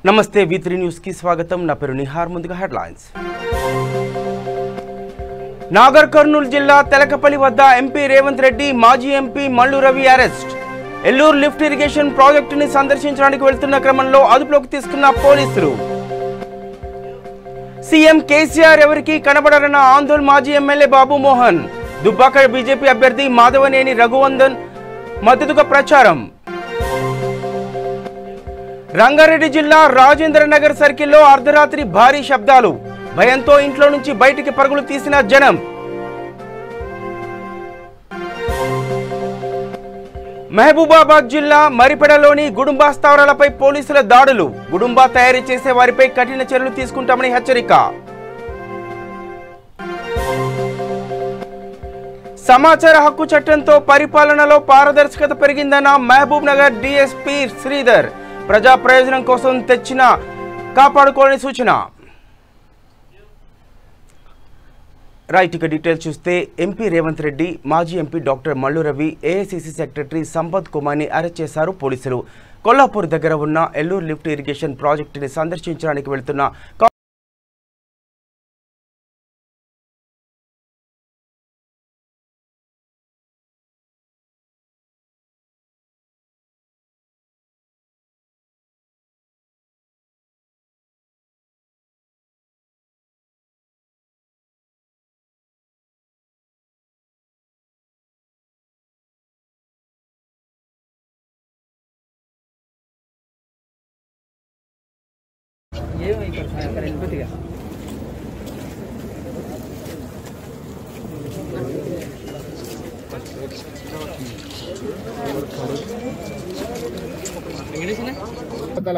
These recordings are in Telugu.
నమస్తే V3 న్యూస్ కి స్వాగతం. నా పేరు నిహార్. ముందుగా హెడ్లైన్స్. నాగర్ కర్నూలు జిల్లా తెలకపల్లి వద్ద ఎంపీ రేవంత్ రెడ్డి మాజీ MP Mallu Ravi arrest. Elluru lift irrigation ప్రాజెక్టుని సందర్శించడానికి వెళ్తున్న క్రమంలో అదుపులోకి తీసుకున్న పోలీసులు. సీఎం కేసీఆర్ ఎవరికి కనబడరన్న ఆందోళన మాజీ ఎమ్మెల్యే బాబు మోహన్. దుబ్బాక బీజేపీ అభ్యర్థి మాధవనేని రఘువందన్ మద్దతుగా ప్రచారం. రంగారెడ్డి జిల్లా రాజేంద్ర నగర్ సర్కిల్లో అర్ధరాత్రి భారీ శబ్దాలు. భయంతో ఇంట్లో నుంచి బయటికి పరుగులు తీసిన జనం. మహబూబాబాద్ జిల్లా మరిపెడలోని గుడుంబా స్థావరాలపై పోలీసుల దాడులు. గుడుంబా తయారీ చేసే వారిపై కఠిన చర్యలు తీసుకుంటామని హెచ్చరిక. సమాచార హక్కు చట్టంతో పరిపాలనలో పారదర్శకత పెరిగిందన్న మహబూబ్ నగర్ డీఎస్పీ శ్రీధర్. ప్రజా ప్రయోజనం కోసం తెచ్చిన కాపాడుకోవాలని సూచన. రైట్, ఇక డీటెయిల్స్ చూస్తే ఎంపీ రేవంత్ రెడ్డి, మాజీ MP doctor Mallu Ravi, AICC secretary Sampath కుమార్ని అరెస్ట్ చేశారు పోలీసులు. కొల్లాపూర్ దగ్గర ఉన్న ఎల్లూరు లిఫ్ట్ ఇరిగేషన్ ప్రాజెక్టుని సందర్శించడానికి వెళ్తున్న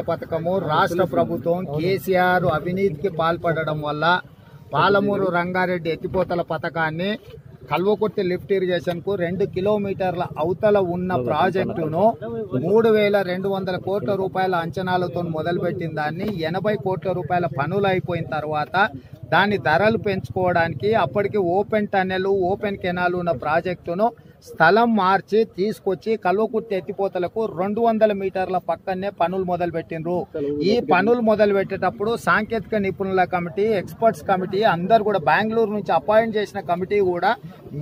పథకము రాష్ట్ర ప్రభుత్వం కేసీఆర్ అవినీతికి పాల్పడడం వల్ల పాలమూరు రంగారెడ్డి ఎత్తిపోతల పథకాన్ని కల్వకుర్తి లిఫ్ట్ ఇరిగేషన్ కు 2 కిలోమీటర్ల అవతల ఉన్న ప్రాజెక్టును 3,200 కోట్ల రూపాయల అంచనాలతో మొదలుపెట్టిన దాన్ని 80 కోట్ల రూపాయల పనులు అయిపోయిన తర్వాత దాని ధరలు పెంచుకోవడానికి అప్పటికి ఓపెన్ టన్నెల్, ఓపెన్ కెనాల్ ఉన్న ప్రాజెక్టును స్థలం మార్చి తీసుకొచ్చి కల్వకుర్తి ఎత్తిపోతలకు 200 మీటర్ల పక్కనే పనులు మొదలు పెట్టినరు. ఈ పనులు మొదలు పెట్టేటప్పుడు సాంకేతిక నిపుణుల కమిటీ, ఎక్స్పర్ట్స్ కమిటీ అందరు కూడా బెంగళూరు నుంచి అపాయింట్ చేసిన కమిటీ కూడా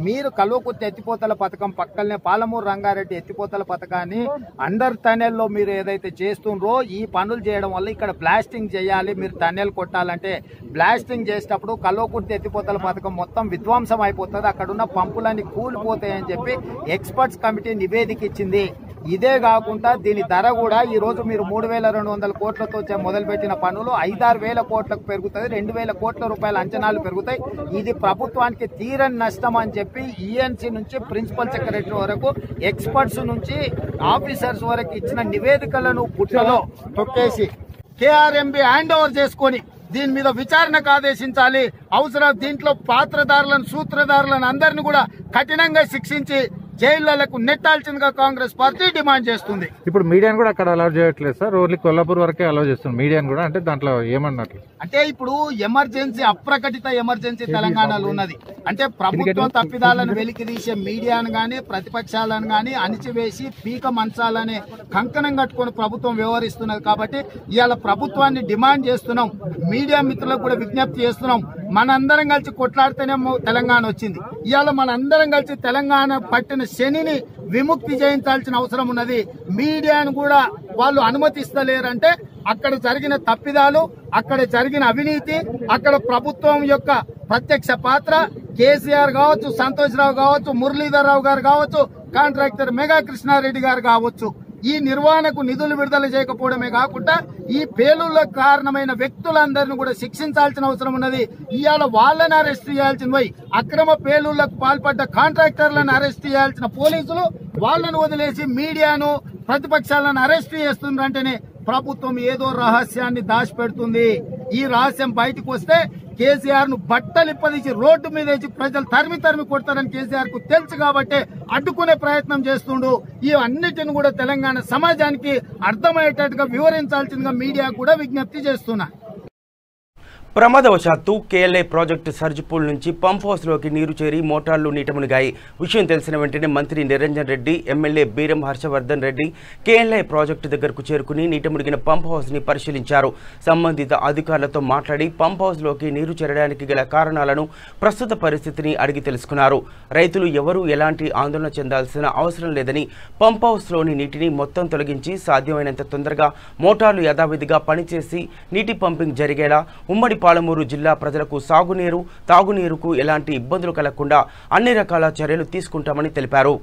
మీరు కల్వకుర్తి ఎత్తిపోతల పథకం పక్కనే పాలమూరు రంగారెడ్డి ఎత్తిపోతల పథకాన్ని అండర్ టనెల్లో మీరు ఏదైతే చేస్తుండ్రో ఈ పనులు చేయడం వల్ల ఇక్కడ బ్లాస్టింగ్ చేయాలి, మీరు టనెల్ కొట్టాలంటే బ్లాస్టింగ్ చేసేటప్పుడు కల్వకుర్తి ఎత్తిపోతల పథకం మొత్తం విధ్వంసం అయిపోతుంది, అక్కడున్న పంపులన్నీ కూలిపోతాయని చెప్పి ఎక్స్పర్ట్స్ కమిటీ నివేదిక ఇచ్చింది. ఇదే కాకుండా దీని ధర కూడా ఈ రోజు మీరు 3,200 కోట్లతో మొదలుపెట్టిన పనులు 5,000-6,000 కోట్లకు పెరుగుతుంది, 2,000 కోట్ల రూపాయల అంచనాలు పెరుగుతాయి. ఇది ప్రభుత్వానికి తీరని నష్టం అని చెప్పి ఈఎన్సీ నుంచి ప్రిన్సిపల్ సెక్రటరీ వరకు, ఎక్స్పర్ట్స్ నుంచి ఆఫీసర్స్ వరకు ఇచ్చిన నివేదికలను పుట్టలో తొక్కేసి కేఆర్ఎంబి హ్యాండ్ ఓవర్ చేసుకొని దీని మీద విచారణకు ఆదేశించాలి. అవసరం దీంట్లో పాత్రదారులను, సూత్రధారులను అందరినీ కూడా కఠినంగా శిక్షించి జైళ్లకు నెట్టాల్సిందిగా కాంగ్రెస్ పార్టీ డిమాండ్ చేస్తుంది. ఇప్పుడు మీడియాను కూడా అక్కడ అలౌ చేయట్లేదు సార్, ఓన్లీ కొల్లాపూర్ వరకే అలౌ చేస్తుంది మీడియాను కూడా. అంటే దాంట్లో ఏమన్నట్లు అంటే ఇప్పుడు ఎమర్జెన్సీ, అప్రకటిత ఎమర్జెన్సీ తెలంగాణలో ఉన్నది. అంటే ప్రభుత్వం తప్పిదాలను వెలికి తీసే మీడియాను గాని ప్రతిపక్షాలను గాని అణిచివేసి పీక మంచాలనే కంకణం కట్టుకుని ప్రభుత్వం వ్యవహరిస్తున్నది. కాబట్టి ఇవాళ ప్రభుత్వాన్ని డిమాండ్ చేస్తున్నాం, మీడియా మిత్రులకు కూడా విజ్ఞప్తి చేస్తున్నాం. మనందరం కలిసి కొట్లాడితేనే తెలంగాణ వచ్చింది. ఇవాళ మనందరం కలిసి తెలంగాణ పట్టిన శనిని విముక్తి చేయించాల్సిన అవసరం ఉన్నది. మీడియాను కూడా వాళ్ళు అనుమతిస్తలేరంటే అక్కడ జరిగిన తప్పిదాలు, అక్కడ జరిగిన అవినీతి, అక్కడ ప్రభుత్వం యొక్క ప్రత్యక్ష పాత్ర కేసీఆర్ కావచ్చు, సంతోష్ రావు కావచ్చు, మురళీధర్ రావు గారు కావచ్చు, కాంట్రాక్టర్ మెగా కృష్ణారెడ్డి గారు కావచ్చు, ఈ నిర్వహణకు నిధులు విడుదల చేయకపోవడమే కాకుండా ఈ పేలుళ్లకు కారణమైన వ్యక్తులందరినీ కూడా శిక్షించాల్సిన అవసరం ఉన్నది. ఇవాళ వాళ్ళని అరెస్ట్ చేయాల్సిన పోయి అక్రమ పేలుళ్లకు పాల్పడ్డ కాంట్రాక్టర్లను అరెస్ట్ చేయాల్సిన పోలీసులు వాళ్ళను వదిలేసి మీడియాను, ప్రతిపక్షాలను అరెస్ట్ చేస్తుందంటేనే ప్రభుత్వం ఏదో రహస్యాన్ని దాచిపెడుతుంది. ఈ రహస్యం బయటకు వస్తే కేసీఆర్ ను బట్టలిప్పదీసి రోడ్డు మీద వేసి ప్రజలు తరిమి కొడతారని కేసీఆర్ కు తెలుసు కాబట్టి అడ్డుకునే ప్రయత్నం చేస్తుండు. ఈ అన్నిటిని కూడా తెలంగాణ సమాజానికి అర్థమయ్యేటట్టుగా వివరించాల్సిందిగా మీడియా కూడా విజ్ఞప్తి చేస్తున్నా. ప్రమాదవశాత్తు కేఎల్ఐ ప్రాజెక్టు సర్జిపూల్ నుంచి పంప్ హౌస్లోకి నీరు చేరి మోటార్లు నీట మునిగాయి. విషయం తెలిసిన వెంటనే మంత్రి Niranjan Reddy, MLA Beeram Harshavardhan Reddy KLI project దగ్గరకు చేరుకుని నీట మునిగిన పంప్ హౌస్ని పరిశీలించారు. సంబంధిత అధికారులతో మాట్లాడి పంప్ హౌస్లోకి నీరు చేరడానికి గల కారణాలను, ప్రస్తుత పరిస్థితిని అడిగి తెలుసుకున్నారు. రైతులు ఎవరూ ఎలాంటి ఆందోళన చెందాల్సిన అవసరం లేదని, పంప్ హౌస్లోని నీటిని మొత్తం తొలగించి సాధ్యమైనంత తొందరగా మోటార్లు యథావిధిగా పనిచేసి నీటి పంపింగ్ జరిగేలా ఉమ్మడి పాలమూరు జిల్లా ప్రజలకు సాగునీరు, తాగునీరుకు ఎలాంటి ఇబ్బందులు కలగకుండా అన్ని రకాల చర్యలు తీసుకుంటామని తెలిపారు.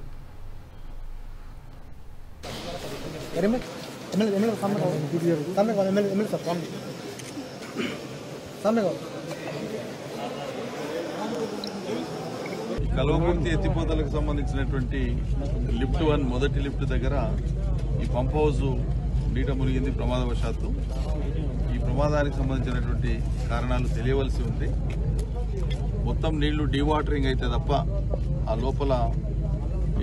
కల్వకుర్తి ఎత్తిపోతలకు సంబంధించినటువంటి లిఫ్ట్ 1 మొదటి లిఫ్ట్ దగ్గర ఈ పంప్ హౌస్ నీట మునిగింది ప్రమాదవశాత్తు. ఈ ప్రమాదానికి సంబంధించినటువంటి కారణాలు తెలియవలసి ఉంది. మొత్తం నీళ్లు డీవాటరింగ్ అయితే తప్ప ఆ లోపల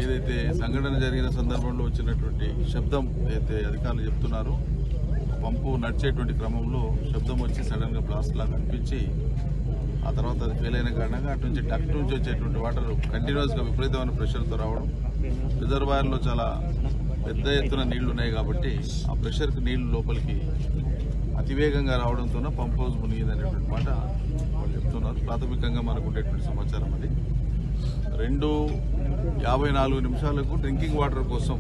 ఏదైతే సంఘటన జరిగిన సందర్భంలో వచ్చినటువంటి శబ్దం ఏదైతే అధికారులు చెప్తున్నారో, పంపు నడిచేటువంటి క్రమంలో శబ్దం వచ్చి సడన్గా బ్లాస్ట్ లాగా అనిపించి ఆ తర్వాత అది ఫెయిల్ అయిన కారణంగా అటు నుంచి డక్ట్ నుంచి వచ్చేటువంటి వాటర్ కంటిన్యూస్గా విపరీతమైన ప్రెషర్తో రావడం, రిజర్వాయర్లో చాలా పెద్ద ఎత్తున నీళ్లు ఉన్నాయి కాబట్టి ఆ ప్రెషర్కి నీళ్లు లోపలికి అతివేగంగా రావడంతో పంప్ హౌస్ మునిగిందనేటువంటి మాట వాళ్ళు చెప్తున్నారు. ప్రాథమికంగా మనకు ఉండేటువంటి సమాచారం అది. 2:54 నిమిషాలకు డ్రింకింగ్ వాటర్ కోసం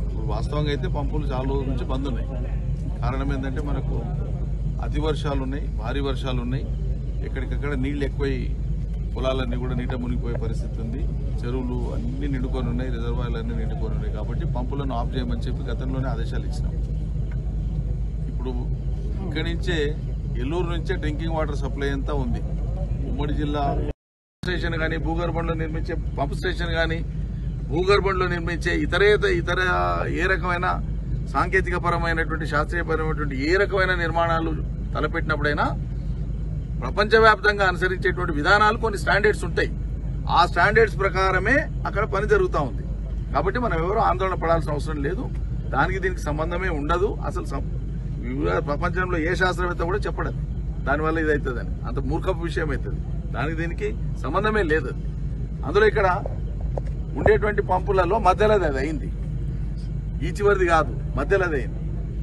ఇప్పుడు వాస్తవంగా అయితే పంపులు చాలా రోజుల నుంచి బంద్ ఉన్నాయి. కారణం ఏంటంటే మనకు అతి వర్షాలు ఉన్నాయి, భారీ వర్షాలు ఉన్నాయి, ఎక్కడికక్కడ నీళ్లు ఎక్కువై పొలాలన్నీ కూడా నీట మునిగిపోయే పరిస్థితి ఉంది. చెరువులు అన్ని నిండుకొని ఉన్నాయి, రిజర్వాయర్లు అన్ని నిండుకొని ఉన్నాయి. కాబట్టి పంపులను ఆఫ్ చేయమని చెప్పి గతంలోనే ఆదేశాలు ఇచ్చినాం. ఇప్పుడు ఇక్కడి నుంచే ఎల్లూరు నుంచే డ్రింకింగ్ వాటర్ సప్లై అంతా ఉంది. ఉమ్మడి జిల్లా స్టేషన్ కానీ, భూగర్భంలో నిర్మించే పంప్ స్టేషన్ కానీ, భూగర్భంలో నిర్మించే ఇతర ఏ రకమైన సాంకేతిక పరమైనటువంటి, శాస్త్రీయపరమైనటువంటి ఏ రకమైన నిర్మాణాలు తలపెట్టినప్పుడైనా ప్రపంచవ్యాప్తంగా అనుసరించేటువంటి విధానాలు కొన్ని స్టాండర్డ్స్ ఉంటాయి. ఆ స్టాండర్డ్స్ ప్రకారమే అక్కడ పని జరుగుతూ ఉంది. కాబట్టి మనం ఎవరూ ఆందోళన పడాల్సిన అవసరం లేదు. దానికి దీనికి సంబంధమే ఉండదు. అసలు ప్రపంచంలో ఏ శాస్త్రవేత్త కూడా చెప్పడం దానివల్ల ఇది అవుతుందని, అంత మూర్ఖపు విషయం అవుతుంది. దానికి దీనికి సంబంధమే లేదు. అందులో ఇక్కడ ఉండేటువంటి పంపులలో మధ్యలోది అది అయింది, ఈ చివరిది కాదు, మధ్యలోది అయింది.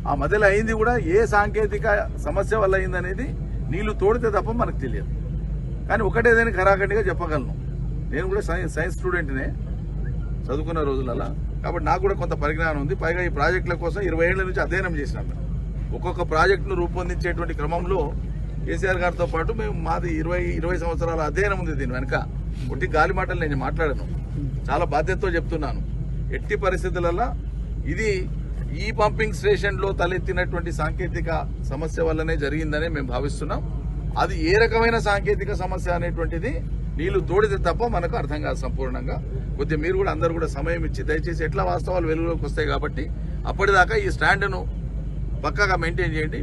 ఆ మధ్యలో అయింది కూడా ఏ సాంకేతిక సమస్య వల్ల అయిందనేది నీళ్లు తోడితే తప్ప మనకు తెలియదు. కానీ ఒకటేదైనా ఖరాఖండిగా చెప్పగలను. నేను కూడా సైన్స్ స్టూడెంట్నే, చదువుకున్న రోజులలో. కాబట్టి నాకు కూడా కొంత పరిజ్ఞానం ఉంది. పైగా ఈ ప్రాజెక్టుల కోసం 20 ఏళ్ల నుంచి అధ్యయనం చేసినాం. ఒక్కొక్క ప్రాజెక్టును రూపొందించేటువంటి క్రమంలో కేసీఆర్ గారితో పాటు మాది 20 సంవత్సరాల అధ్యయనం ఉంది. దీని వెనక ఒట్టి గాలి మాటలు నేను మాట్లాడను, చాలా బాధ్యతతో చెప్తున్నాను. ఎట్టి పరిస్థితులలో ఇది ఈ పంపింగ్ స్టేషన్లో తలెత్తినటువంటి సాంకేతిక సమస్య వల్లనే జరిగిందని మేము భావిస్తున్నాం. అది ఏ రకమైన సాంకేతిక సమస్య అనేటువంటిది నీళ్లు తోడితే తప్ప మనకు అర్థం కాదు సంపూర్ణంగా. కొద్దిగా మీరు కూడా అందరూ కూడా సమయం ఇచ్చి దయచేసి ఎట్లా వాస్తవాలు వెలుగులోకి వస్తాయి కాబట్టి అప్పటిదాకా ఈ స్టాండ్ను పక్కాగా మెయింటైన్ చేయండి.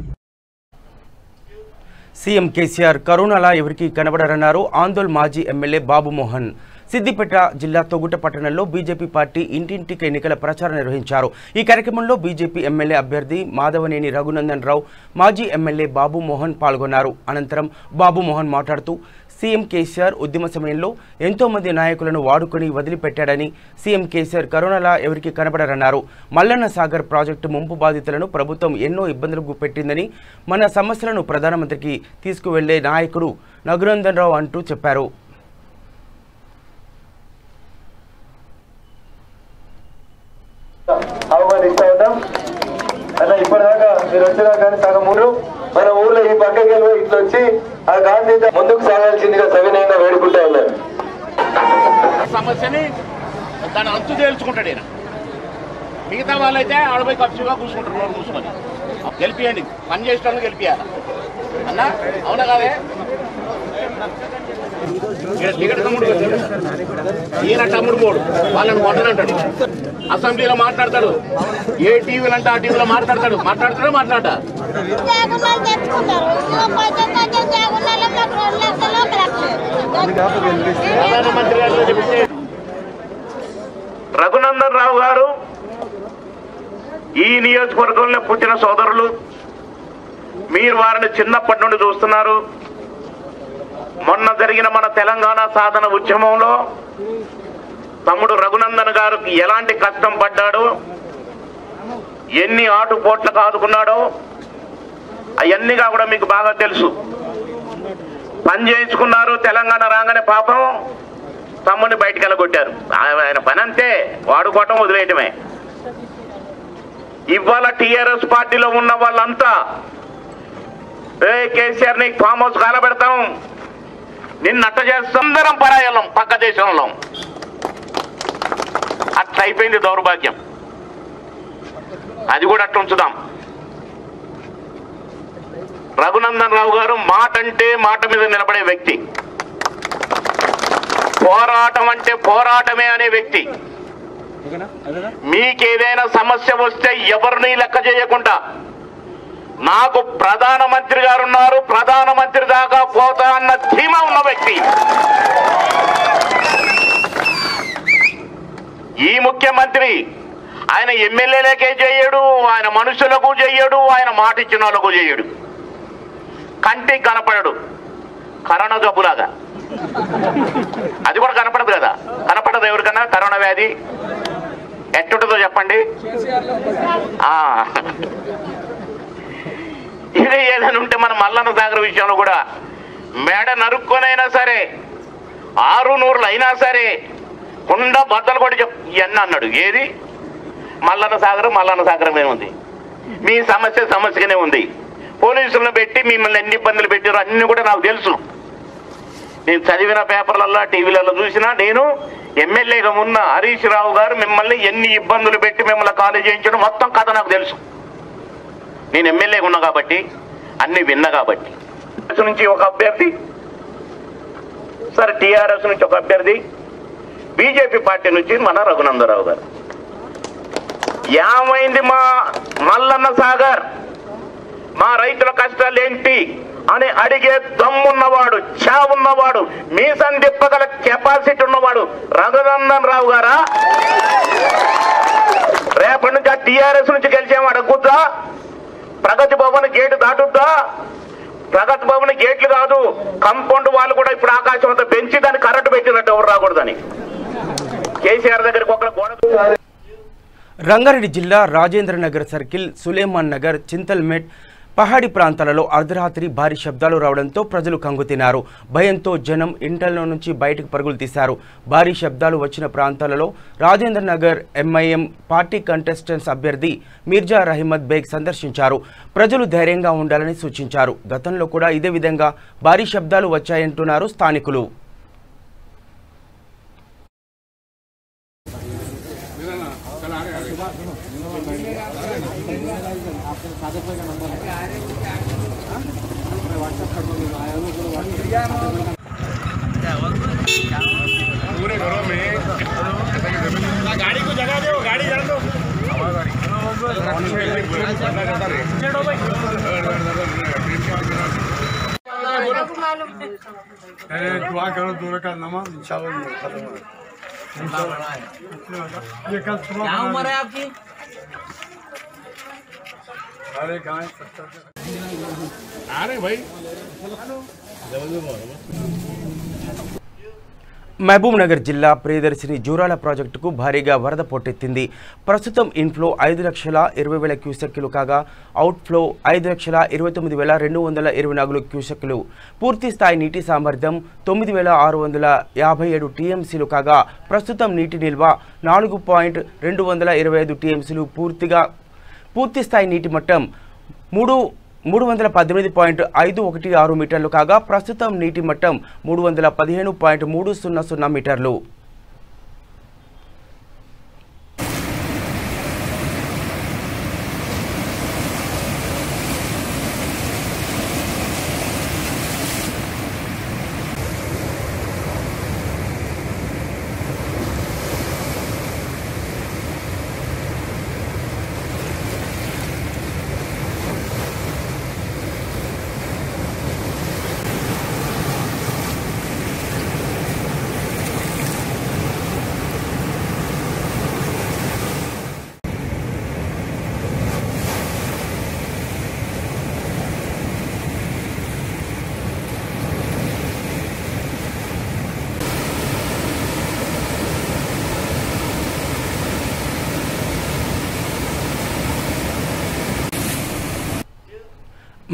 సీఎం కేసీఆర్ కరోనాలా ఎవరికీ కనబడరన్నారు ఆందోళ్ మాజీ ఎమ్మెల్యే బాబు మోహన్. సిద్దిపేట జిల్లా తొగుట పట్టణంలో బీజేపీ పార్టీ ఇంటింటికి ఎన్నికల ప్రచారం నిర్వహించారు. ఈ కార్యక్రమంలో బీజేపీ ఎమ్మెల్యే అభ్యర్థి మాధవనేని రఘునందన్ రావు, మాజీ ఎమ్మెల్యే బాబు మోహన్ పాల్గొన్నారు. అనంతరం బాబు మోహన్ మాట్లాడుతూ సీఎం కేసీఆర్ ఉద్యమ సమయంలో ఎంతో మంది నాయకులను వాడుకొని వదిలిపెట్టాడని, సీఎం కేసీఆర్ కరోనాలా ఎవరికి కనబడరన్నారు. మల్లన్న సాగర్ ప్రాజెక్టు ముంపు బాధితులను ప్రభుత్వం ఎన్నో ఇబ్బందులకు పెట్టిందని, మన సమస్యలను ప్రధానమంత్రికి తీసుకువెళ్లే నాయకుడు రఘునందన్ రావు అంటూ చెప్పారు. ఆహ్వానిస్తా ఉన్నాం అన్న. ఇప్పటిదాకా మీరు వచ్చినా కానీ సగం ఊరు మన ఊర్లో ఈ పక్కకి వెళ్ళి ఇట్లా వచ్చి ఆ గాంధీ ముందుకు సాగాల్సిందిగా సవినయంగా వేడుకుంటా ఉన్నారు. సమస్యని దాన్ని అంతు తేల్చుకుంటాడు ఈయన. మిగతా వాళ్ళైతే ఆడపోయి ఖర్చుగా కూర్చుంటారు, రోడ్డు కూర్చుని. గెలిపియండి, పని చేసేటప్పుడు గెలిపియాలి అన్న. అవునా కాదే? టికెట్ తమ్ముడు ఈయన తమ్ముడు పోడు, వాళ్ళని కొట్టనంటాడు. అసెంబ్లీలో మాట్లాడతాడు, ఏ టీవీలు అంటే ఆ టీవీలో మాట్లాడతాడు. మాట్లాడతా ప్రధానమంత్రి గారు చెప్తే రఘునందన్ రావు గారు ఈ నియోజకవర్గంలో పుట్టిన సోదరులు. మీరు వారిని చిన్నప్పటి నుండి చూస్తున్నారు. మొన్న జరిగిన మన తెలంగాణ సాధన ఉద్యమంలో తమ్ముడు రఘునందన్ గారికి ఎలాంటి కష్టం పడ్డాడో, ఎన్ని ఆటుపోట్లకు ఆదుకున్నాడో అవన్నీగా కూడా మీకు బాగా తెలుసు. పని చేయించుకున్నారు. తెలంగాణ రాగానే పాపం తమ్ముడిని బయటికి వెళ్ళగొట్టారు. ఆయన పని అంతే, వాడుకోవటం వదిలేయటమే. ఇవాళ టీఆర్ఎస్ పార్టీలో ఉన్న వాళ్ళంతా కేసీఆర్ ని ఫామ్ హౌస్ కాలబెడతాం, నిన్నట్ట చేస్తాం, అందరం పరాయలం పక్క దేశంలో. అట్లా అయిపోయింది దౌర్భాగ్యం. అది కూడా అట్లా ఉంచుదాం. రఘునందన్ రావు గారు మాట అంటే మాట మీద నిలబడే వ్యక్తి, పోరాటం అంటే పోరాటమే అనే వ్యక్తి. మీకేదైనా సమస్య వస్తే ఎవరిని లెక్క చేయకుండా, నాకు ప్రధానమంత్రి గారు ఉన్నారు, ప్రధానమంత్రి దాకా పోతా అన్న ధీమా ఉన్న వ్యక్తి. ఈ ముఖ్యమంత్రి ఆయన ఎమ్మెల్యేలకే చేయడు, ఆయన మనుషులకు చేయడు, ఆయన మాట ఇచ్చిన వాళ్ళకు చేయడు. కంటికి కనపడడు, కరోనా జబ్బులాగా. అది కూడా కనపడదు కదా, కనపడదు ఎవరికన్నా కరోనా వ్యాధి ఎట్టుంటుందో చెప్పండి. ఇది ఏదైనా ఉంటే మన మల్లన్న సాగర్ విషయంలో కూడా మేడ నరుక్కొనైనా సరే, 600 అయినా సరే కుండ బద్దలు కొట్టి ఇవన్నీ అన్నాడు. ఏది మల్లన్న సాగరమే ఉంది. మీ సమస్యగానే ఉంది. పోలీసులను పెట్టి మిమ్మల్ని ఎన్ని ఇబ్బందులు పెట్టారో అన్ని కూడా నాకు తెలుసు. నేను చదివిన పేపర్లలో, టీవీలలో చూసినా. నేను ఎమ్మెల్యేగా ఉన్న హరీష్ రావు గారు మిమ్మల్ని ఎన్ని ఇబ్బందులు పెట్టి మిమ్మల్ని ఖాళీ చేయించడం మొత్తం కథ నాకు తెలుసు. నేను ఎమ్మెల్యేగా ఉన్నా కాబట్టి, అన్ని విన్నా కాబట్టి. నుంచి ఒక అభ్యర్థి, సరే టీఆర్ఎస్ నుంచి ఒక అభ్యర్థి, బీజేపీ పార్టీ నుంచి మన రఘునందరావు గారు. ఏమైంది మా మల్లన్న సాగర్, మా రైతుల కష్టాలు ఏంటి అని అడిగే దమ్మున్నవాడు, చావున్నవాడు, మీసం తిప్పగల కెపాసిటీ ఉన్నవాడు రఘునందన్ రావు గారా? రేపటి నుంచి ఆ టీఆర్ఎస్ నుంచి గెలిచేమో అడగొద్దా? ప్రగతి భవన్ గేటు దాటుద్దా? ప్రగతి భవన్ గేట్లు కాదు, కంపౌండ్ వాళ్ళు కూడా ఇప్పుడు ఆకాశం అంతా పెంచి దాన్ని కరెంటు పెట్టినట్టు ఎవరు రాకూడదని కేసీఆర్ దగ్గరికి ఒక గోడ. రంగారెడ్డి జిల్లా రాజేంద్ర నగర్ సర్కిల్, సులేమాన్ నగర్, చింతల్మేట్, పహాడి ప్రాంతాలలో అర్ధరాత్రి భారీ శబ్దాలు రావడంతో ప్రజలు కంగుతిన్నారు. భయంతో జనం ఇంటల్లో నుంచి బయటకు పరుగులు తీశారు. భారీ శబ్దాలు వచ్చిన ప్రాంతాలలో Rajendra Nagar MIM party contestants అభ్యర్థి మీర్జా రహీమద్ బేగ్ సందర్శించారు. ప్రజలు ధైర్యంగా ఉండాలని సూచించారు. గతంలో కూడా ఇదే విధంగా భారీ శబ్దాలు వచ్చాయంటున్నారు స్థానికులు. पूरे घरों में गाड़ी को जगह दो, गाड़ी जान दो। दुआ करो दूर का नमाज इंशाल्लाह खत्म हो। ये कल सुबह क्या उम्र है आपकी? अरे गाय अरे भाई మహబూబ్ నగర్ జిల్లా ప్రియదర్శిని జూరాల ప్రాజెక్టుకు భారీగా వరద పోటెత్తింది. ప్రస్తుతం ఇన్ఫ్లో 5,20,000 క్యూసెక్కులు కాగా అవుట్ఫ్లో 5,29,224 క్యూసెక్కులు. పూర్తి స్థాయి నీటి సామర్థ్యం 9,657 టీఎంసీలు కాగా ప్రస్తుతం నీటి నిల్వ 4.225 టీఎంసీలు. పూర్తి స్థాయి నీటి మట్టం 318.516 మీటర్లు కాగా ప్రస్తుతం నీటి మట్టం 315.300 మీటర్లు.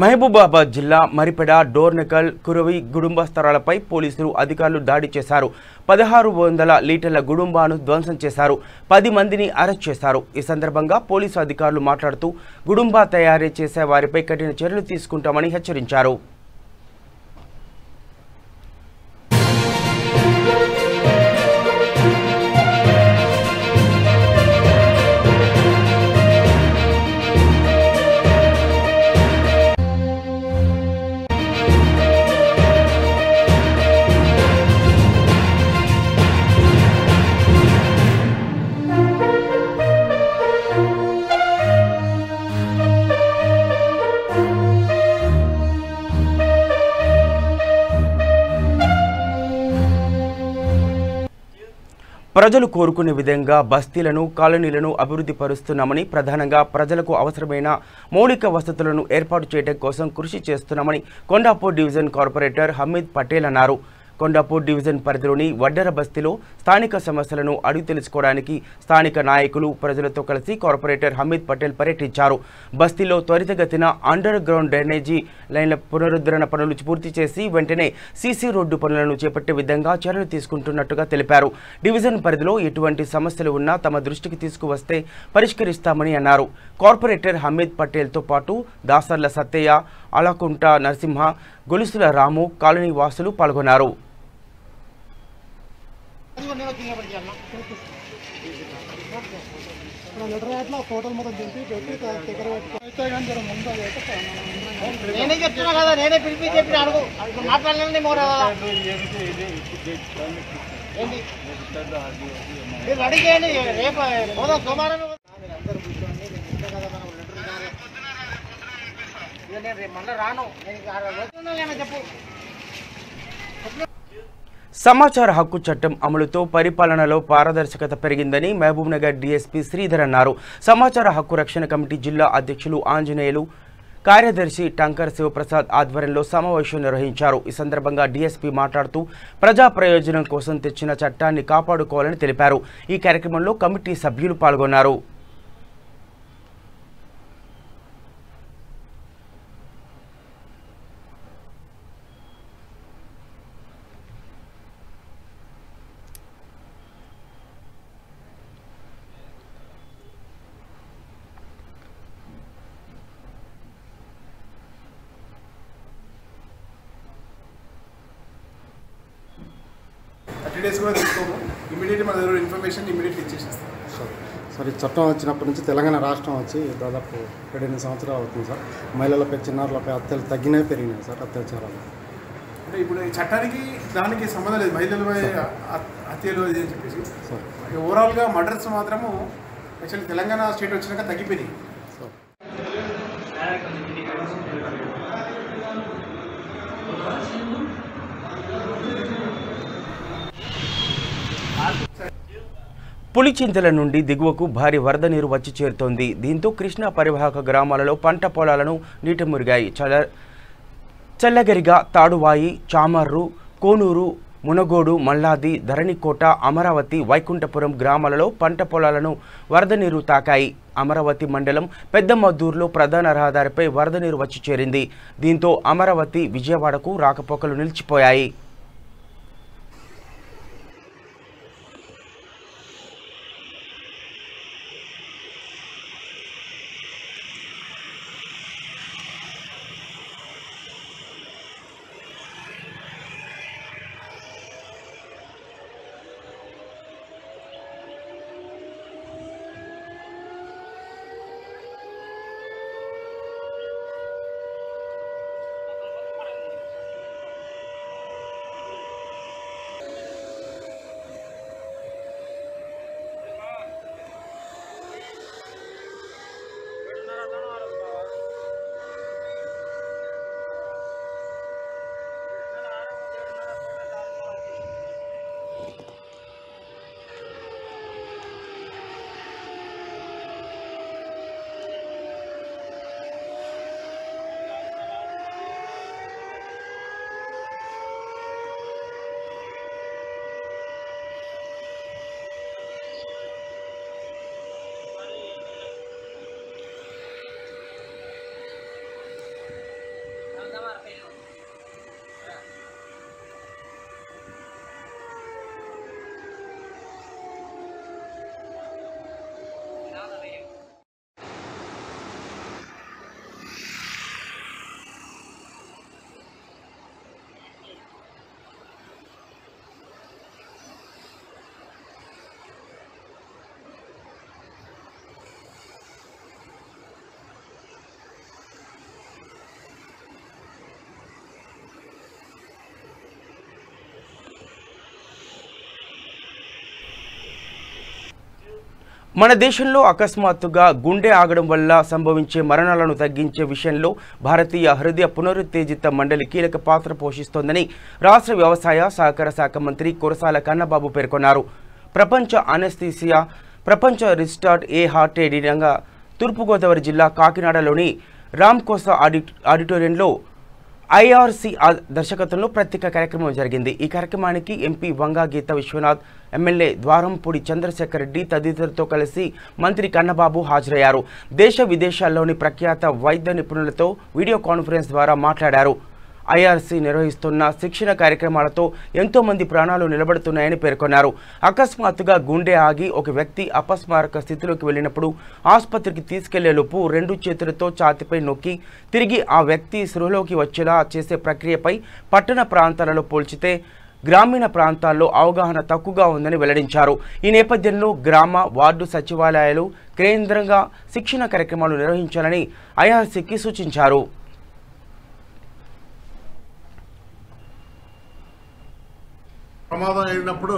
మహబూబాబాద్ జిల్లా మరిపెడ, డోర్నకల్, కురవి గుడుంబ స్థలాలపై పోలీసులు అధికారులు దాడి చేశారు. 1600 లీటర్ల గుడుంబాను ధ్వంసం చేశారు. 10 మందిని అరెస్ట్ చేశారు. ఈ సందర్భంగా పోలీసు అధికారులు మాట్లాడుతూ గుడుంబా తయారీ చేసే వారిపై కఠిన చర్యలు తీసుకుంటామని హెచ్చరించారు. ప్రజలు కోరుకునే విధంగా బస్తీలను, కాలనీలను అభివృద్ధి పరుస్తున్నామని, ప్రధానంగా ప్రజలకు అవసరమైన మౌలిక వసతులను ఏర్పాటు చేయడం కోసం కృషి చేస్తున్నామని కొండాపూర్ డివిజన్ కార్పొరేటర్ హమీద్ పటేల్ అన్నారు. కొండాపూర్ డివిజన్ పరిధిలోని వడ్డెర బస్తీలో స్థానిక సమస్యలను అడిగి తెలుసుకోవడానికి స్థానిక నాయకులు, ప్రజలతో కలిసి కార్పొరేటర్ హమీద్ పటేల్ పర్యటించారు. బస్తీలో త్వరితగతిన అండర్ గ్రౌండ్ డ్రైనేజీ లైన్ల పునరుద్ధరణ పనులు పూర్తి చేసి వెంటనే సీసీ రోడ్డు పనులను చేపట్టే విధంగా చర్యలు తీసుకుంటున్నట్టుగా తెలిపారు. డివిజన్ పరిధిలో ఎటువంటి సమస్యలు ఉన్నా తమ దృష్టికి తీసుకువస్తే పరిష్కరిస్తామని అన్నారు. కార్పొరేటర్ హమీద్ పటేల్తో పాటు దాసర్ల సత్తయ్య, అలకుంట నరసింహ, గొలుసుల రాము, కాలనీ వాసులు పాల్గొన్నారు. నేనే చెప్తున్నా కదా, నేనే పిలిపి చెప్పిన అడుగు మాట్లాడాలని మీరు రెడీ చేయండి. రేపు పోదాం సోమవారం. నేను రేపు మళ్ళీ రాను. నేను చెప్పు. సమాచార హక్కు చట్టం అమలుతో పరిపాలనలో పారదర్శకత పెరిగిందని మహబూబ్నగర్ డీఎస్పీ శ్రీధర్ అన్నారు. సమాచార హక్కు రక్షణ కమిటీ జిల్లా అధ్యక్షులు ఆంజనేయులు, కార్యదర్శి టంకర్ శివప్రసాద్ ఆధ్వర్యంలో సమావేశం నిర్వహించారు. ఈ సందర్భంగా డీఎస్పీ మాట్లాడుతూ ప్రజా ప్రయోజనం కోసం తెచ్చిన చట్టాన్ని కాపాడుకోవాలని తెలిపారు. ఈ కార్యక్రమంలో కమిటీ సభ్యులు పాల్గొన్నారు. డేస్ కూడా తీసుకోము, ఇమీడియట్లీ మన దగ్గర ఇన్ఫర్మేషన్ ఇమీడియట్లీ ఇచ్చేసేస్తాం. సార్ ఈ చట్టం వచ్చినప్పటి నుంచి తెలంగాణ రాష్ట్రం వచ్చి దాదాపు 7-8 సంవత్సరాలు అవుతుంది సార్. మహిళలపై, చిన్నారులపై హత్యలు తగ్గినాయి, పెరిగినాయి సార్ అత్యాచారాలు. అంటే ఇప్పుడు ఈ చట్టానికి దానికి సంబంధం లేదు, మహిళలపై హత్యలు ఇది అని చెప్పేసి. సార్ ఓవరాల్గా మర్డర్స్ మాత్రము యాక్చువల్లీ తెలంగాణ స్టేట్ వచ్చినాక తగ్గిపోయినాయి. పులిచింతల నుండి దిగువకు భారీ వరద నీరు వచ్చి చేరుతోంది. దీంతో కృష్ణా పరివాహక గ్రామాలలో పంట పొలాలను నీట మురిగాయి. చల్లగరిగా, తాడువాయి, చామర్రు, కోనూరు, మునగోడు, మల్లాది, ధరణికోట, అమరావతి, వైకుంఠపురం గ్రామాలలో పంట పొలాలను వరద నీరు తాకాయి. అమరావతి మండలం పెద్దమద్దూరులో ప్రధాన రహదారిపై వరద నీరు వచ్చి చేరింది. దీంతో అమరావతి, విజయవాడకు రాకపోకలు నిలిచిపోయాయి. మన దేశంలో అకస్మాత్తుగా గుండె ఆగడం వల్ల సంభవించే మరణాలను తగ్గించే విషయంలో భారతీయ హృదయ పునరుత్తేజిత మండలి కీలక పాత్ర పోషిస్తోందని రాష్ట్ర వ్యవసాయ సహకార శాఖ మంత్రి కురసాల కన్నబాబు పేర్కొన్నారు. ప్రపంచ రిజిస్టర్డ్ ఏ హార్ట్ ఏడియంగా తూర్పుగోదావరి జిల్లా కాకినాడలోని రామ్కోస ఆడిటోరియంలో IRC దర్శకత్వంలో ప్రత్యేక కార్యక్రమం జరిగింది. ఈ కార్యక్రమానికి ఎంపీ వంగా గీత విశ్వనాథ్, ఎమ్మెల్యే ద్వారంపూడి చంద్రశేఖర్ రెడ్డి తదితరులతో కలిసి మంత్రి కన్నబాబు హాజరయ్యారు. దేశ విదేశాల్లోని ప్రఖ్యాత వైద్య నిపుణులతో వీడియో కాన్ఫరెన్స్ ద్వారా మాట్లాడారు. IRC నిర్వహిస్తున్న శిక్షణ కార్యక్రమాలతో ఎంతో మంది ప్రాణాలు నిలబడుతున్నాయని పేర్కొన్నారు. అకస్మాత్తుగా గుండె ఆగి ఒక వ్యక్తి అపస్మారక స్థితిలోకి వెళ్ళినప్పుడు ఆసుపత్రికి తీసుకెళ్లేలోపు 2 చేతులతో ఛాతీపై నొక్కి తిరిగి ఆ వ్యక్తి స్పృహలోకి వచ్చేలా చేసే ప్రక్రియపై పట్టణ ప్రాంతాలలో పోల్చితే గ్రామీణ ప్రాంతాల్లో అవగాహన తక్కువగా ఉందని వెల్లడించారు. ఈ నేపథ్యంలో గ్రామ వార్డు సచివాలయాలు కేంద్రంగా శిక్షణ కార్యక్రమాలు నిర్వహించాలని IRCకి సూచించారు. ప్రమాదం అయినప్పుడు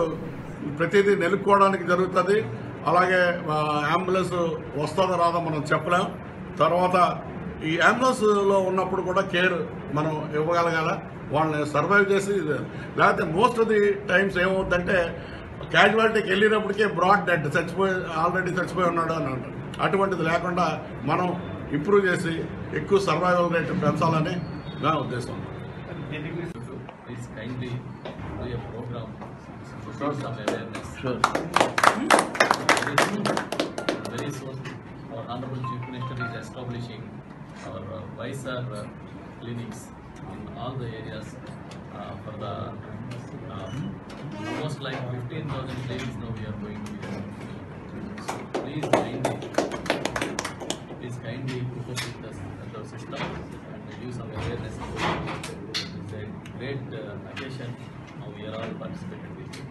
ప్రతిదీ నిలుపుకోవడానికి జరుగుతుంది. అలాగే అంబులెన్స్ వస్తుందో రాదో మనం చెప్పలేం. తర్వాత ఈ అంబులెన్స్లో ఉన్నప్పుడు కూడా కేర్ మనం ఇవ్వగలగాల, వాళ్ళని సర్వైవ్ చేసి. లేకపోతే మోస్ట్ ఆఫ్ ది టైమ్స్ ఏమవుతుందంటే క్యాజువాలిటీకి వెళ్ళినప్పటికే బ్రాడ్ డెడ్, ఆల్రెడీ చచ్చిపోయి ఉన్నాడు అని అంటారు. అటువంటిది లేకుండా మనం ఇంప్రూవ్ చేసి ఎక్కువ సర్వైవల్ రేట్ పెంచాలని నా ఉద్దేశం. A program to show some awareness. Sure. Very soon, our Honorable Chief Minister is establishing our Vaisar clinics in all the areas for the almost like 15,000 clinics now we are going to be. So please kindly put up with the system and give some awareness. It's a great occasion. We are all participating with you,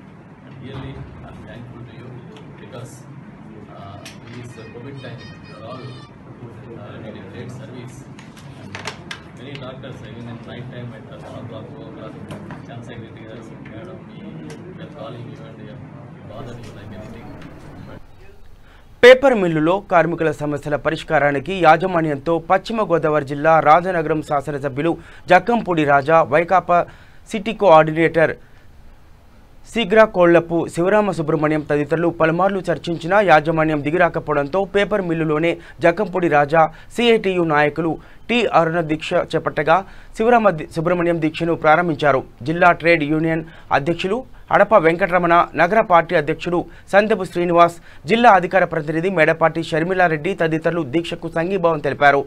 and really I'm thankful to you because this COVID time you are all doing great service. And many doctors, even in night time at 1 o'clock, 2 o'clock, chance secretary has madam, we are calling you and we bother you like anything. Paper మిల్లులో కార్మికుల సమస్యల పరిష్కారానికి యాజమాన్యంతో పశ్చిమ గోదావరి జిల్లా రాజనగరం శాసనసభ్యులు జక్కంపూడి రాజా, వైకాపా సిటీ కోఆర్డినేటర్ సిగ్రా కోళ్లపు శివరామ సుబ్రహ్మణ్యం తదితరులు పలుమార్లు చర్చించినా యాజమాన్యం దిగిరాకపోవడంతో పేపర్ మిల్లులోనే జక్కంపూడి రాజా, CITU నాయకులు టి అరుణ దీక్ష చేపట్టగా శివరామ సుబ్రహ్మణ్యం దీక్షను ప్రారంభించారు. జిల్లా ట్రేడ్ యూనియన్ అధ్యక్షులు అడప వెంకటరమణ, నగర పార్టీ అధ్యక్షుడు సందెపు శ్రీనివాస్, జిల్లా అధికార ప్రతినిధి మేడపాటి షర్మిలారెడ్డి తదితరులు దీక్షకు సంఘీభావం తెలిపారు.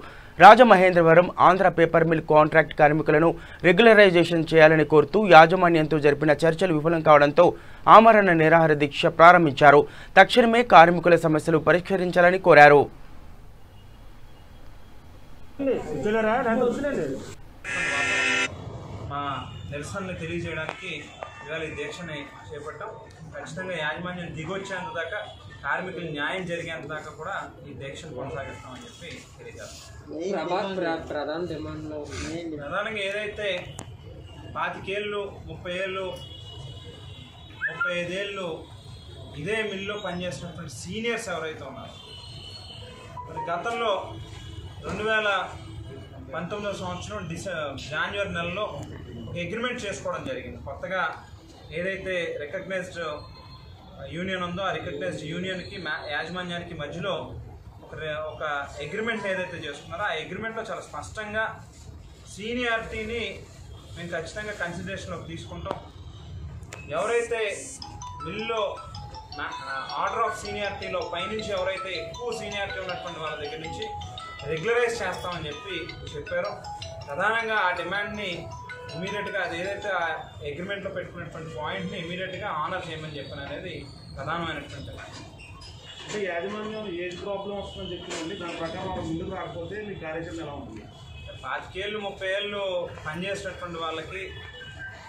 Rajamahendravaram Andhra paper mill contract కార్మికులను రెగ్యులరైజేషన్ చేయాలని కోరుతూ యాజమాన్యంతో జరిపిన చర్చలు విఫలం కావడంతో ఆమరణ నిరాహార దీక్ష ప్రారంభించారు. తక్షణమే కార్మికుల సమస్యలు పరిష్కరించాలని కోరారు. మా నిరసనలు తెలియజేయడానికి ఇవాళ ఈ దీక్షని చేపట్టాం. ఖచ్చితంగా యాజమాన్యం దిగొచ్చేంత దాకా, కార్మికులు న్యాయం జరిగేంత దాకా కూడా ఈ దీక్షను కొనసాగిస్తామని చెప్పి తెలియజేస్తాం. ప్రధానంగా ఏదైతే 25 ఏళ్ళు, 30 ఏళ్ళు, 35 ఏళ్ళు ఇదే మిల్లో పనిచేసినటువంటి సీనియర్స్ ఎవరైతే ఉన్నారో, మరి గతంలో 2019 సంవత్సరం జనవరి నెలలో అగ్రిమెంట్ చేసుకోవడం జరిగింది. కొత్తగా ఏదైతే రికగ్నైజ్డ్ యూనియన్ ఉందో ఆ రికగ్నైజ్డ్ యూనియన్కి యాజమాన్యానికి మధ్యలో ఒక అగ్రిమెంట్ ఏదైతే చేసుకున్నారో ఆ అగ్రిమెంట్లో చాలా స్పష్టంగా సీనియారిటీని మేము ఖచ్చితంగా కన్సిడరేషన్లోకి తీసుకుంటాం. ఎవరైతే మిల్లో ఆర్డర్ ఆఫ్ సీనియారిటీలో పైనుంచి ఎవరైతే ఎక్కువ సీనియారిటీ ఉన్నటువంటి వాళ్ళ దగ్గర నుంచి రెగ్యులరైజ్ చేస్తామని చెప్పారో, ప్రధానంగా ఆ డిమాండ్ని ఇమీడియట్గా అది ఏదైతే ఆ అగ్రిమెంట్లో పెట్టుకున్నటువంటి పాయింట్ని ఇమీడియట్గా ఆనర్ చేయమని చెప్పాను అనేది ప్రధానమైనటువంటి. అంటే యాజమాన్యం ఏజ్ ప్రాబ్లం వస్తుందని చెప్పిందండి, దాని ప్రకారం వాళ్ళు ముందుకు రాకపోతే మీ కార్యాచరణ ఎలా ఉంటుంది? 25 ఏళ్ళు 30 ఏళ్ళు పనిచేసినటువంటి వాళ్ళకి,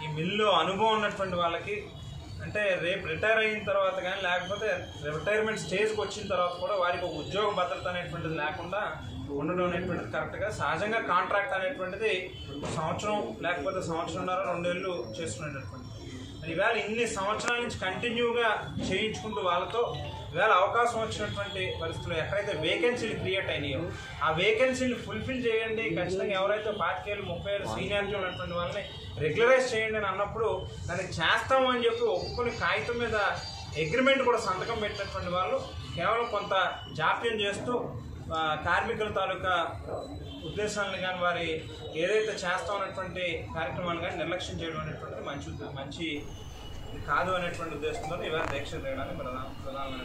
ఈ మిల్లు అనుభవం ఉన్నటువంటి వాళ్ళకి, అంటే రేపు రిటైర్ అయిన తర్వాత కానీ లేకపోతే రిటైర్మెంట్ స్టేజ్కి వచ్చిన తర్వాత కూడా వారికి ఒక ఉద్యోగ భద్రత అనేటువంటిది లేకుండా ఉండడం అనేటువంటిది కరెక్ట్గా. సహజంగా కాంట్రాక్ట్ అనేటువంటిది 1 సంవత్సరం లేకపోతే 1.5 సంవత్సరం 2 ఏళ్ళు చేసుకునేటటువంటిది. ఈవేళ ఇన్ని సంవత్సరాల నుంచి కంటిన్యూగా చేయించుకుంటూ వాళ్ళతో ఇవాళ అవకాశం వచ్చినటువంటి పరిస్థితుల్లో ఎక్కడైతే వేకెన్సీలు క్రియేట్ అయినాయో ఆ వేకెన్సీలు ఫుల్ఫిల్ చేయండి, ఖచ్చితంగా ఎవరైతే 25 ఏళ్ళు 30 ఏళ్ళు సీనియారిటీ ఉన్నటువంటి వాళ్ళని రెగ్యులరైజ్ చేయండి అని అన్నప్పుడు దాన్ని చేస్తాము అని చెప్పి ఒప్పుకొని కాగితం మీద అగ్రిమెంట్ కూడా సంతకం పెట్టినటువంటి వాళ్ళు కేవలం కొంత జాప్యం చేస్తూ కార్మికుల తాలూకా ఉద్దేశాలను కానీ వారి ఏదైతే చేస్తామన్నటువంటి కార్యక్రమాలు కానీ నిర్లక్ష్యం చేయడం అనేటువంటిది మంచి కాదు అనేటువంటి ఉద్దేశంతో ఇవాళ దీక్ష చేయడానికి ప్రధానమైన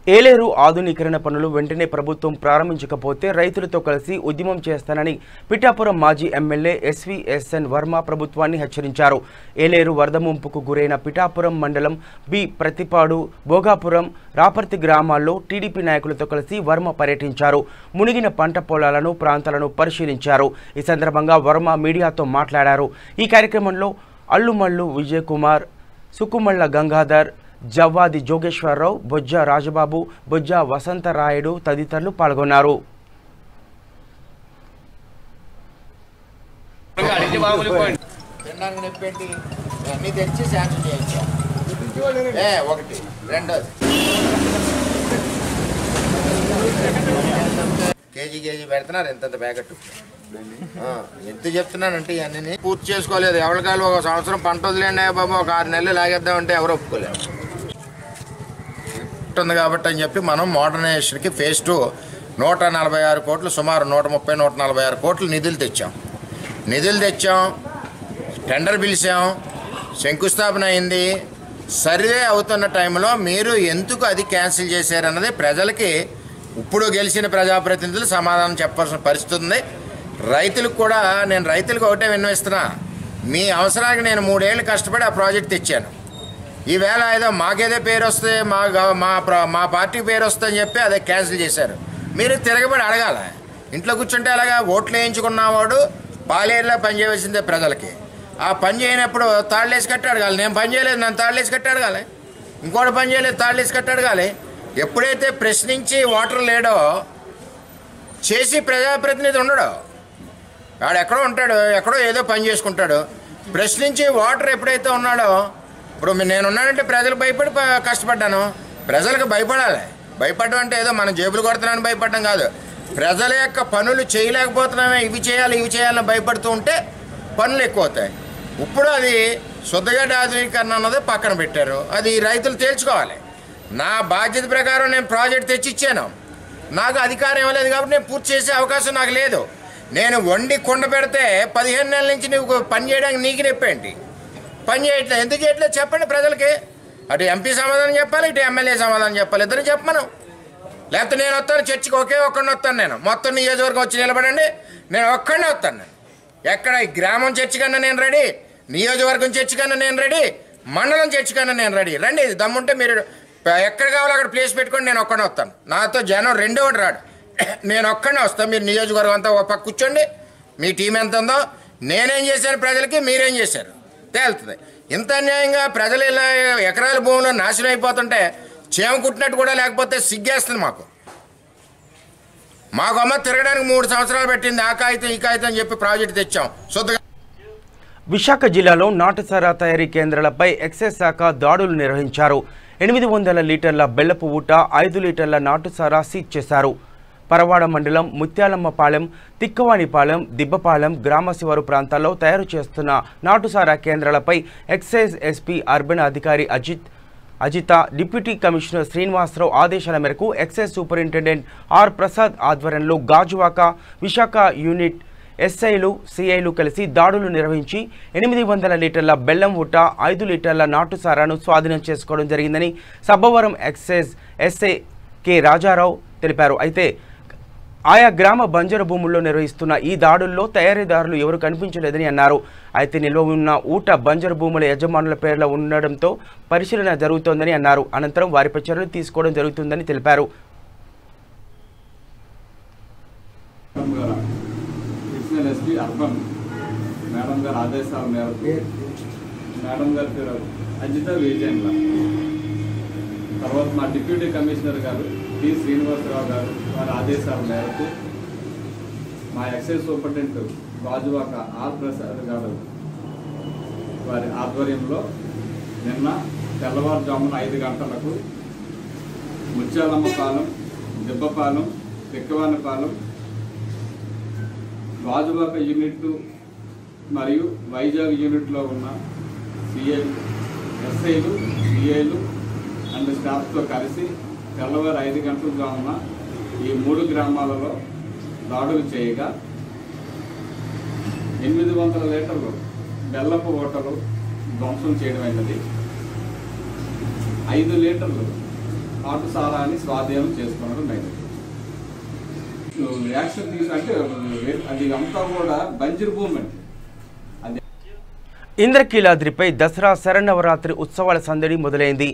ఏలేరు ఆధునీకరణ పనులు వెంటనే ప్రభుత్వం ప్రారంభించకపోతే రైతులతో కలిసి ఉద్యమం చేస్తానని పిఠాపురం మాజీ ఎమ్మెల్యే ఎస్విఎస్ఎన్ వర్మ ప్రభుత్వాన్ని హెచ్చరించారు. ఏలేరు వరద ముంపుకు గురైన పిఠాపురం మండలం బి ప్రతిపాడు, భోగాపురం, రాపర్తి గ్రామాల్లో టీడీపీ నాయకులతో కలిసి వర్మ పర్యటించారు. మునిగిన పంట పొలాలను, ప్రాంతాలను పరిశీలించారు. ఈ సందర్భంగా వర్మ మీడియాతో మాట్లాడారు. ఈ కార్యక్రమంలో అల్లుమల్లు విజయకుమార్, సుకుమళ్ళ గంగాధర్, జవ్వాది జోగేశ్వరరావు, బొజ్జ రాజబాబు, బొజ్జ వసంతరాయుడు తదితరులు పాల్గొన్నారు. కేజీ పెడుతున్నారు ఎంత ప్యాకెట్ ఎంత చెప్తున్నానంటే ఇవన్నీ పూర్తి చేసుకోలేదు. ఎవరికాయలు ఒక సంవత్సరం పంట వదిలేండి బాబా, ఒక 6 నెలలు లాగేద్దామంటే ఎవరు ఒప్పుకోలేరు ఉంది కాబట్టి అని చెప్పి మనం మోడర్నైజేషన్కి ఫేజ్ 2 146 కోట్లు, సుమారు 130-146 కోట్లు నిధులు తెచ్చాం. టెండర్ పిలిచాం, శంకుస్థాపన అయింది. సర్వే అవుతున్న టైంలో మీరు ఎందుకు అది క్యాన్సిల్ చేశారన్నది ప్రజలకి ఇప్పుడు గెలిచిన ప్రజాప్రతినిధులు సమాధానం చెప్పాల్సిన పరిస్థితి ఉంది. రైతులకు కూడా నేను ఒకటే విన్నవిస్తున్నా, మీ అవసరానికి నేను 3 ఏళ్ళు కష్టపడి ఆ ప్రాజెక్ట్ తెచ్చాను. ఈవేళ ఏదో మాకేదో పేరు వస్తే మా పార్టీ పేరు వస్తుందని చెప్పి అదే క్యాన్సిల్ చేశారు. మీరు తిరగబడి అడగాల. ఇంట్లో కూర్చుంటే అలాగా ఓట్లు వేయించుకున్నవాడు పాలేరులా పనిచేయవలసిందే ప్రజలకి. ఆ పని చేయనప్పుడు తాళ్ళేసి కట్టి అడగాలి. నేను పని చేయలేదు, నన్ను తాళ్ళేసి కట్టి అడగాలి. ఇంకోటి పని చేయలేదు, తాళ్ళేసి కట్టి అడగాలి. ఎప్పుడైతే ప్రశ్నించి ఓటర్ లేడో, చేసి ప్రజాప్రతినిధి ఉండడు, వాడు ఎక్కడో ఉంటాడు, ఎక్కడో ఏదో పని చేసుకుంటాడు. ప్రశ్నించి ఓటర్ ఎప్పుడైతే ఉన్నాడో, ఇప్పుడు నేనున్నానంటే ప్రజలు భయపడి కష్టపడ్డాను. ప్రజలకు భయపడాలి. భయపడడం అంటే ఏదో మన జేబులు కొడుతున్నామని భయపడడం కాదు. ప్రజల యొక్క పనులు చేయలేకపోతున్నామే, ఇవి చేయాలని భయపడుతూ ఉంటే పనులు ఎక్కువ అవుతాయి. ఇప్పుడు అది శుద్ధగడ్డ ఆధునీకరణ అన్నది పక్కన పెట్టారు. అది రైతులు తేల్చుకోవాలి. నా బాధ్యత ప్రకారం నేను ప్రాజెక్ట్ తెచ్చిచ్చాను. నాకు అధికారం ఇవ్వలేదు కాబట్టి నేను పూర్తి చేసే అవకాశం నాకు లేదు. నేను వండి కొండ పెడితే 15 నెలల నుంచి నువ్వు పని చేయడానికి నీకు నొప్పేంటి? పని చేయట్లేదు, ఎందుకు చేయట్లేదు చెప్పండి ప్రజలకి. అటు ఎంపీ సమాధానం చెప్పాలి, ఇటు ఎమ్మెల్యే సమాధానం చెప్పాలి. ఇద్దరు చెప్పను. లేకపోతే నేను వస్తాను చర్చికి, ఒక్కడిని వస్తాను. నేను మొత్తం నియోజకవర్గం వచ్చి నిలబడండి, నేను ఒక్కడినే వస్తాను. నేను ఎక్కడ గ్రామం చర్చి కన్నా నేను రెడీ, నియోజకవర్గం చర్చి కన్నా నేను రెడీ, మండలం చర్చి కన్నా నేను రెడీ. రండి, దమ్ముంటే మీరు ఎక్కడ కావాలో అక్కడ ప్లేస్ పెట్టుకొని నేను ఒక్కడే వస్తాను. నాతో జనం రెండో ఒకటి రాడు, నేను ఒక్కడే వస్తాను. మీరు నియోజకవర్గం అంతా ఒక పక్క కూర్చోండి, మీ టీం ఎంత ఉందో, నేనేం చేశాను ప్రజలకి, మీరేం చేశారు తేలుతుంది. ఇంత అన్యాయంగా ప్రజలు ఇలా ఎకరాల భూములు నాశనం అయిపోతుంటే చేమ కుట్టినట్టు కూడా లేకపోతే సిగ్గేస్తుంది మాకు. అమ్మ తిరగడానికి 3 సంవత్సరాలు పెట్టింది. ఆ కాగితం ఈ కాగితం అని చెప్పి ప్రాజెక్ట్ తెచ్చాం. విశాఖ జిల్లాలో నాటుసారా తయారీ కేంద్రాలపై ఎక్సైజ్ శాఖ దాడులు నిర్వహించారు. 800 లీటర్ల బెల్లపు ఊట, 5 లీటర్ల నాటుసారా సీజ్ చేశారు. పరవాడ మండలం ముత్యాలమ్మపాలెం, తిక్కవాణిపాలెం, దిబ్బపాలెం గ్రామ శివారు ప్రాంతాల్లో తయారు చేస్తున్న నాటుసారా కేంద్రాలపై ఎక్సైజ్ ఎస్పీ అర్బన్ అధికారి అజిత, డిప్యూటీ కమిషనర్ శ్రీనివాసరావు ఆదేశాల మేరకు ఎక్సైజ్ సూపరింటెండెంట్ ఆర్ ప్రసాద్ ఆధ్వర్యంలో గాజువాక, విశాఖ యూనిట్ ఎస్ఐలు, సిఐలు కలిసి దాడులు నిర్వహించి 800 లీటర్ల బెల్లం ఊట, 5 లీటర్ల నాటుసారాను స్వాధీనం చేసుకోవడం జరిగిందని Sabbavaram excise SI K Rajarao తెలిపారు. అయితే ఆయా గ్రామ బంజరు భూముల్లో నిర్వహిస్తున్న ఈ దాడుల్లో తయారీదారులు ఎవరు కనిపించలేదని అన్నారు. అయితే నిల్వ ఉన్న ఊట బంజరు భూముల యజమానుల పేర్లో ఉండడంతో పరిశీలన జరుగుతోందని అన్నారు. అనంతరం వారిపై చర్యలు తీసుకోవడం జరుగుతుందని తెలిపారు. ఎస్పీ అర్బన్ మేడం గారి ఆదేశాల మేరకు మేడం గారి పేరు అజిత విజయన్ల, తర్వాత మా డిప్యూటీ కమిషనర్ గారు టి శ్రీనివాసరావు గారు వారి ఆదేశాల మేరకు మా excise superintendent Gajuwaka R Prasad గారు వారి ఆధ్వర్యంలో నిన్న తెల్లవారుజామున 5 గంటలకు ముత్యాలమ్మపాలెం, దెబ్బపాలెం, పిక్కవానిపాలెం, గాజువాక యూనిట్ మరియు వైజాగ్ యూనిట్లో ఉన్న సిఐలు, ఎస్ఐలు, సిఐలు అండ్ స్టాఫ్తో కలిసి తెల్లవారు 5 గంటల జామున ఈ 3 గ్రామాలలో దాడులు చేయగా 800 లీటర్లు బెల్లపు ఓటలు ధ్వంసం చేయడమైనది. 5 లీటర్లు ఆటుసారాన్ని స్వాధీనం చేసుకోవడం అయినది. యాక్షన్ అంటే అది అంతా కూడా బంజరు భూమి అండి. ఇంద్రకీలాద్రిపై దసరా శరన్నవరాత్రి ఉత్సవాల సందడి మొదలైంది.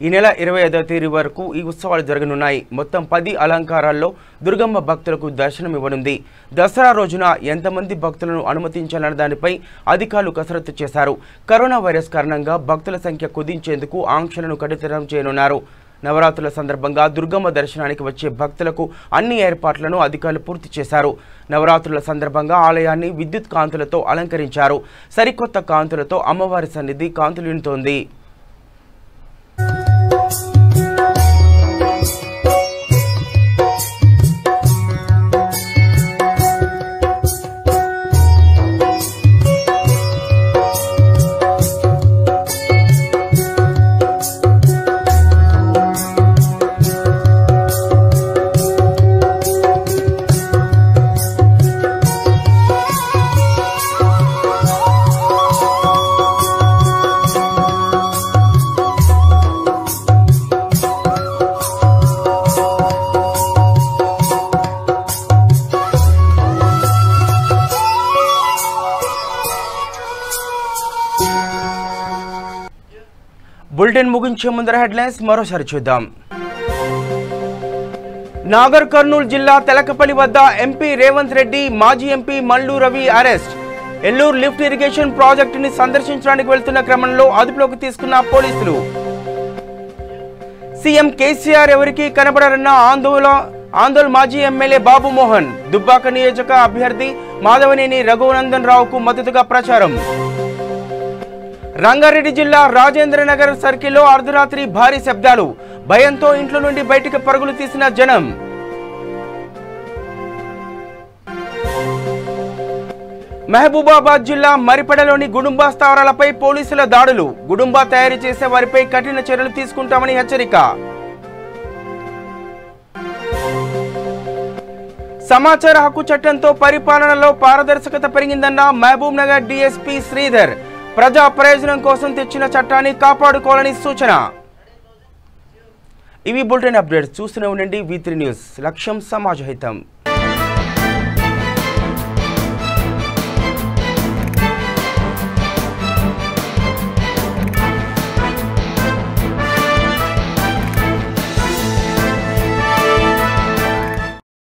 ఈ నెల 25వ తేదీ వరకు ఈ ఉత్సవాలు జరగనున్నాయి. మొత్తం 10 అలంకారాల్లో దుర్గమ్మ భక్తులకు దర్శనమివ్వనుంది. దసరా రోజున ఎంతమంది భక్తులను అనుమతించాలన్న దానిపై అధికారులు కసరత్తు చేశారు. కరోనా వైరస్ కారణంగా భక్తుల సంఖ్య కుదించేందుకు ఆంక్షలను కఠితరం చేయనున్నారు. నవరాత్రుల సందర్భంగా దుర్గమ్మ దర్శనానికి వచ్చే భక్తులకు అన్ని ఏర్పాట్లను అధికారులు పూర్తి చేశారు. నవరాత్రుల సందర్భంగా ఆలయాన్ని విద్యుత్ కాంతులతో అలంకరించారు. సరికొత్త కాంతులతో అమ్మవారి సన్నిధి కాంతులింతోంది. బులెటిన్ ముగించే ముందర హెడ్లైన్స్ మరోసారి చూద్దాం. నాగర్ కర్నూలు జిల్లా తెలకపల్లి వద్ద ఎంపీ రేవంత్ రెడ్డి, మాజీ MP Mallu Ravi arrest. Elluru lift irrigation ప్రాజెక్టుని సందర్శించడానికి వెళ్తున్న క్రమంలో అదుపులోకి తీసుకున్న పోలీసులు. సీఎం కేసీఆర్ ఎవరికి కనబడరన్న ఆందోళన మాజీ ఎమ్మెల్యే బాబు మోహన్. దుబ్బాక నియోజక అభ్యర్థి మాధవనేని రఘునందన్ రావుకు మద్దతుగా ప్రచారం. రంగారెడ్డి జిల్లా రాజేంద్రనగర్ సర్కిల్లో అర్ధరాత్రి భారీ శబ్దాలు. భయంతో ఇంట్లో నుండి బయటికి పరుగులు తీసిన జనం. మహబూబాబాద్ జిల్లా మరిపడలోని గుడుంబా స్థావరాలపై పోలీసుల దాడులు. గుడుంబా తయారు చేసే వారిపై కఠిన చర్యలు తీసుకుంటామని హెచ్చరిక. సమాచార హక్కు చట్టంతో పరిపాలనలో పారదర్శకత పెరిగిందన్న మహబూబ్ నగర్ డీఎస్పీ శ్రీధర్. ప్రజా ప్రయోజనం కోసం తెచ్చిన చట్టాన్ని కాపాడుకోవాలని సూచన. ఇవి బులెటిన్ అప్డేట్స్. చూస్తూనే ఉండండి V3 న్యూస్. లక్ష్యం సమాజ హితం.